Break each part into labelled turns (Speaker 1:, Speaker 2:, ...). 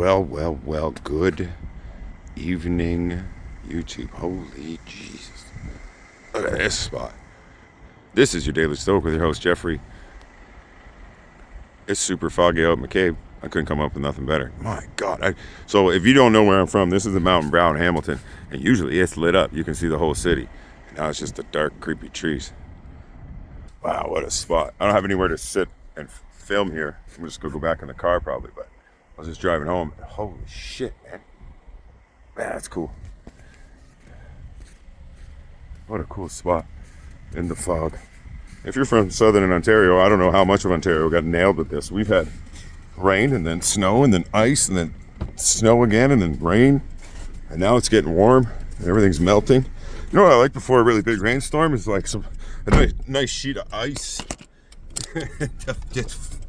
Speaker 1: Well. Good evening, YouTube. Holy Jesus. Look at this spot. This is your Daily Stoic with your host, Jeffrey. It's super foggy out McCabe. I couldn't come up with nothing better. My God. So if you don't know where I'm from, this is the Mountain Brow in Hamilton. And usually it's lit up. You can see the whole city. Now it's just the dark, creepy trees. Wow, what a spot. I don't have anywhere to sit and film here. I'm just going to go back in the car probably, but I was just driving home. Holy shit, man. Man, that's cool. What a cool spot in the fog. If you're from southern Ontario, I don't know how much of Ontario got nailed with this. We've had rain and then snow and then ice and then snow again and then rain. And now it's getting warm and everything's melting. You know what I like before a really big rainstorm is like a nice sheet of ice. Just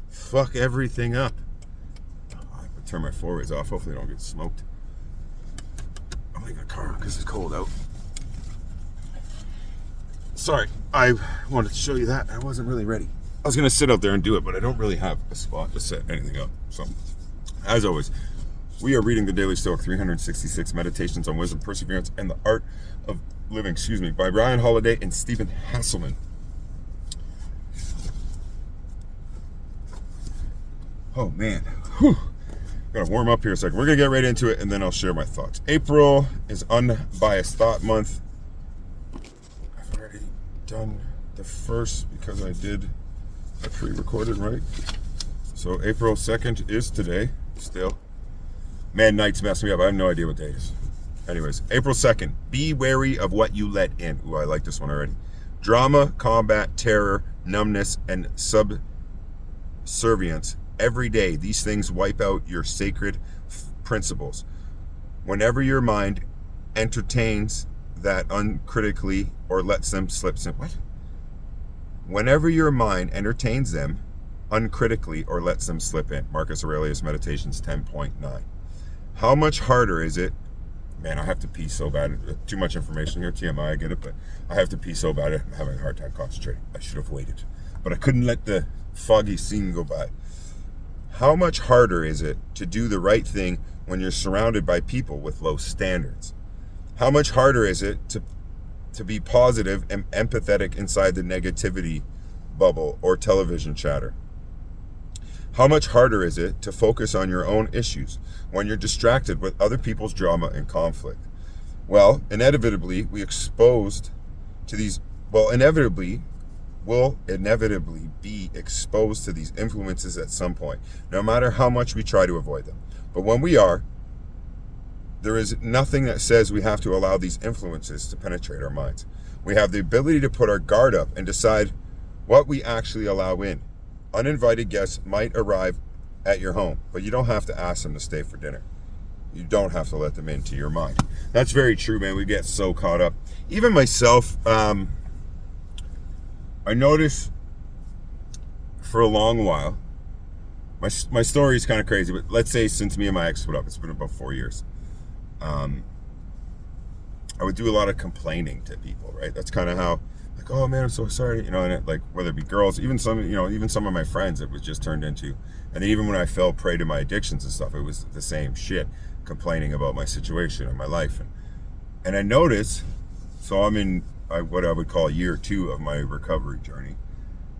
Speaker 1: fuck everything up. I can turn my four-ways off. Hopefully I don't get smoked. I'm leaving the car because it's cold out. Sorry, I wanted to show you that. I wasn't really ready. I was going to sit out there and do it, but I don't really have a spot to set anything up. So, as always, we are reading the Daily Stoic 366 Meditations on Wisdom, Perseverance, and the Art of Living, by Ryan Holiday and Stephen Hasselman. Oh, man. Whew. Gotta warm up here a second. We're going to get right into it, and then I'll share my thoughts. April is Unbiased Thought Month. I've already done the first because I did a pre-recorded, right? So April 2nd is today, still. Man, nights mess me up. I have no idea what day it is. Anyways, April 2nd, be wary of what you let in. Ooh, I like this one already. Drama, combat, terror, numbness, and subservience. Every day, these things wipe out your sacred principles. Whenever your mind entertains that uncritically or lets them slip. What? Whenever your mind entertains them uncritically or lets them slip in. Marcus Aurelius Meditations 10.9. How much harder is it? Man, I have to pee so bad. Too much information here. TMI, I get it, but I have to pee so bad. I'm having a hard time concentrating. I should have waited. But I couldn't let the foggy scene go by. How much harder is it to do the right thing when you're surrounded by people with low standards? How much harder is it to be positive and empathetic inside the negativity bubble or television chatter? How much harder is it to focus on your own issues when you're distracted with other people's drama and conflict? Well, inevitably be exposed to these influences at some point, no matter how much we try to avoid them. But when we are, there is nothing that says we have to allow these influences to penetrate our minds. We have the ability to put our guard up and decide what we actually allow in. Uninvited guests might arrive at your home, but you don't have to ask them to stay for dinner. You don't have to let them into your mind. That's very true, man. We get so caught up. Even myself, I noticed for a long while, my story is kind of crazy, but let's say since me and my ex split up, it's been about 4 years. I would do a lot of complaining to people, right? That's kind of how, like, oh man, I'm so sorry, and like whether it be girls, even some of my friends, it was just turned into, and even when I fell prey to my addictions and stuff, it was the same shit, complaining about my situation and my life, and I noticed, so I'm in what I would call year 2 of my recovery journey,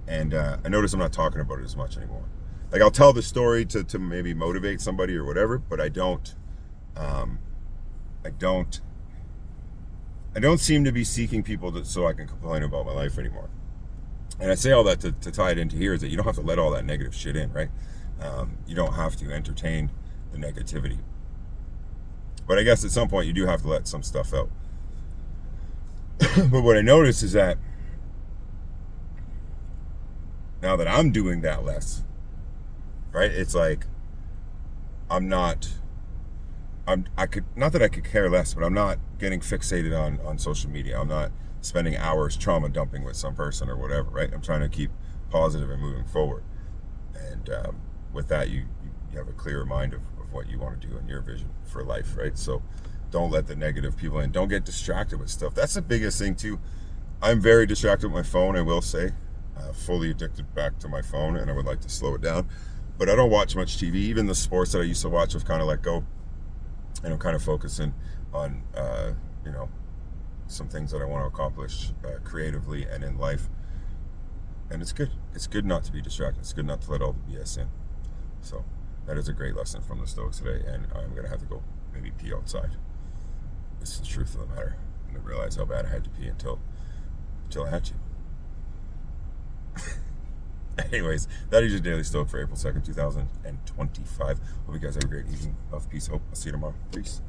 Speaker 1: and I noticed I'm not talking about it as much anymore. Like I'll tell the story to maybe motivate somebody or whatever, but I don't seem to be seeking people so I can complain about my life anymore. And I say all that to tie it into here is that you don't have to let all that negative shit in, right? You don't have to entertain the negativity. But I guess at some point you do have to let some stuff out. But what I notice is that now that I'm doing that less, right? It's like not that I could care less, but I'm not getting fixated on social media. I'm not spending hours trauma dumping with some person or whatever, right? I'm trying to keep positive and moving forward. And with that, you have a clearer mind of what you want to do in your vision for life, right? So don't let the negative people in. Don't get distracted with stuff. That's the biggest thing too. I'm very distracted with my phone, I will say. Fully addicted back to my phone, and I would like to slow it down. But I don't watch much TV. Even the sports that I used to watch, I've kind of let go, and I'm kind of focusing on you know, some things that I want to accomplish creatively and in life. And it's good. It's good not to be distracted. It's good not to let all the BS in. So that is a great lesson from the Stoics today, and I'm gonna have to go maybe pee outside. This is the truth of the matter. I didn't realize how bad I had to pee until I had to. Anyways, that is your Daily Stoic for April 2nd, 2025. Hope you guys have a great evening of peace, hope. I'll see you tomorrow. Peace.